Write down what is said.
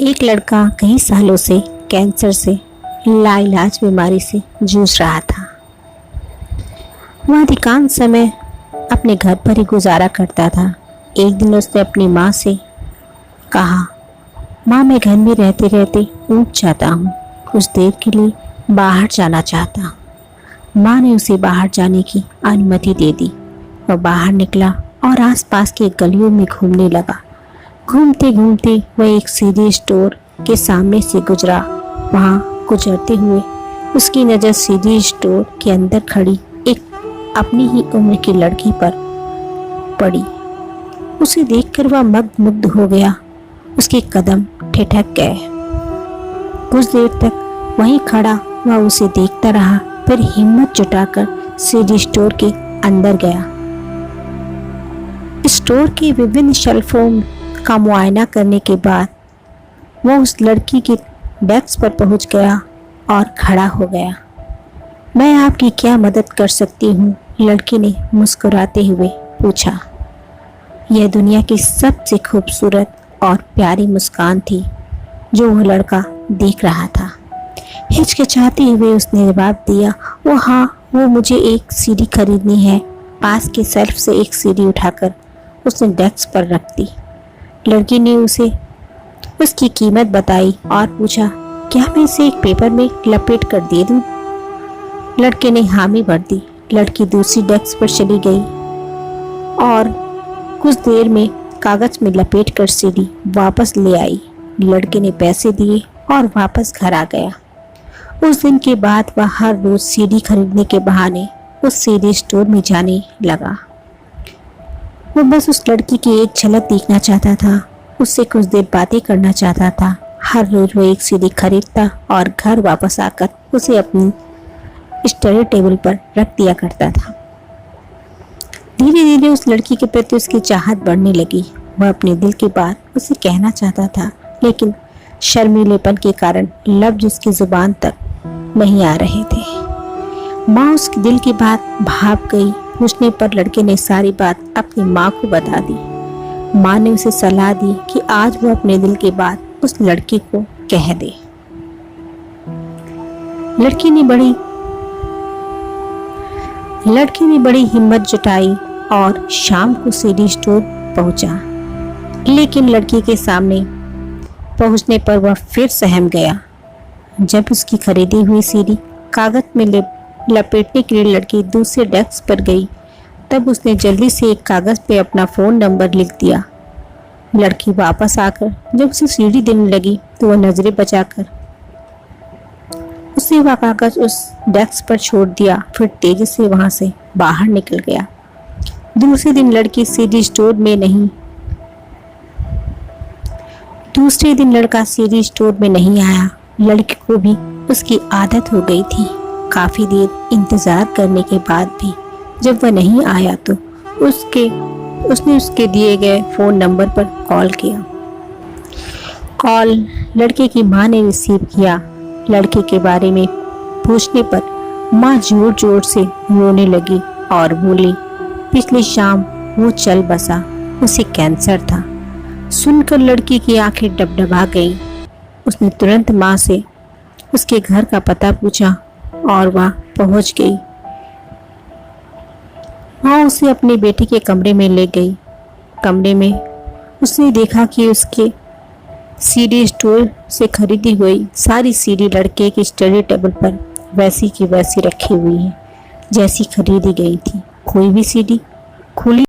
एक लड़का कई सालों से कैंसर से लाइलाज बीमारी से जूझ रहा था। वह अधिकांश समय अपने घर पर ही गुजारा करता था। एक दिन उसने अपनी माँ से कहा, माँ, मैं घर में रहते रहते ऊब जाता हूँ, कुछ देर के लिए बाहर जाना चाहता हूँ। माँ ने उसे बाहर जाने की अनुमति दे दी। वह बाहर निकला और आसपास के गलियों में घूमने लगा। घूमते घूमते वह एक सीडी स्टोर के सामने से गुजरा। वहाँ गुजरते हुए उसकी नज़र सीडी स्टोर के अंदर खड़ी एक अपनी ही उम्र की लड़की पर पड़ी। उसे देखकर वह मंत्रमुग्ध हो गया। उसके कदम ठिठक गए। कुछ देर तक वहीं खड़ा वह उसे देखता रहा, फिर हिम्मत जुटाकर सीडी स्टोर के अंदर गया। स्टोर के विभिन्न शेल्फों का मुआयना करने के बाद वह उस लड़की के डेस्क पर पहुंच गया और खड़ा हो गया। मैं आपकी क्या मदद कर सकती हूँ? लड़की ने मुस्कुराते हुए पूछा। यह दुनिया की सबसे खूबसूरत और प्यारी मुस्कान थी जो वह लड़का देख रहा था। हिचकिचाते हुए उसने जवाब दिया, वो मुझे एक सीडी खरीदनी है। पास के शेल्फ से एक सीडी उठाकर उसने डेस्क पर रख दी। लड़की ने उसे उसकी कीमत बताई और पूछा, क्या मैं इसे एक पेपर में लपेट कर दे दूं? लड़के ने हामी भर दी। लड़की दूसरी डेस्क पर चली गई और कुछ देर में कागज में लपेट कर सीडी वापस ले आई। लड़के ने पैसे दिए और वापस घर आ गया। उस दिन के बाद वह हर रोज सीडी खरीदने के बहाने उस सीडी स्टोर में जाने लगा। वो बस उस लड़की की एक झलक देखना चाहता था, उससे कुछ देर बातें करना चाहता था। हर रोज वो एक सीडी खरीदता और घर वापस आकर उसे अपनी स्टडी टेबल पर रख दिया करता था। धीरे धीरे उस लड़की के प्रति उसकी चाहत बढ़ने लगी। वह अपने दिल की बात उसे कहना चाहता था, लेकिन शर्मीलेपन के कारण लफ्ज उसकी जुबान तक नहीं आ रहे थे। माँ उसके दिल की बात भाप गई। पूछने पर लड़के ने सारी बात अपनी माँ को बता दी। माँ ने उसे सलाह दी कि आज वो अपने दिल की बात उस लड़की को कह दे। लड़की ने बड़ी हिम्मत जुटाई और शाम को सीडी स्टोर पहुंचा, लेकिन लड़की के सामने पहुंचने पर वह फिर सहम गया। जब उसकी खरीदी हुई सीडी कागज में लपेटने के लिए लड़की दूसरे डेस्क पर गई, तब उसने जल्दी से एक कागज पे अपना फ़ोन नंबर लिख दिया। लड़की वापस आकर जब उसे सीडी देने लगी तो वह नजरें बचाकर उसे वह कागज उस डेस्क पर छोड़ दिया, फिर तेजी से वहां से बाहर निकल गया। दूसरे दिन लड़का सीडी स्टोर में नहीं आया। लड़की को भी उसकी आदत हो गई थी। काफी देर इंतजार करने के बाद भी जब वह नहीं आया तो उसने उसके दिए गए फोन नंबर पर कॉल किया। कॉल लड़के की माँ ने रिसीव किया। लड़के के बारे में पूछने पर माँ जोर जोर से रोने लगी और बोली, पिछली शाम वो चल बसा, उसे कैंसर था। सुनकर लड़की की आंखें डबडबा गईं। उसने तुरंत माँ से उसके घर का पता पूछा और वह पहुंच गई। माँ उसे अपने बेटे के कमरे में ले गई। कमरे में उसने देखा कि उसके सीडी स्टोर से खरीदी हुई सारी सीडी लड़के की स्टडी टेबल पर वैसी की वैसी रखी हुई है जैसी खरीदी गई थी। कोई भी सीडी खुली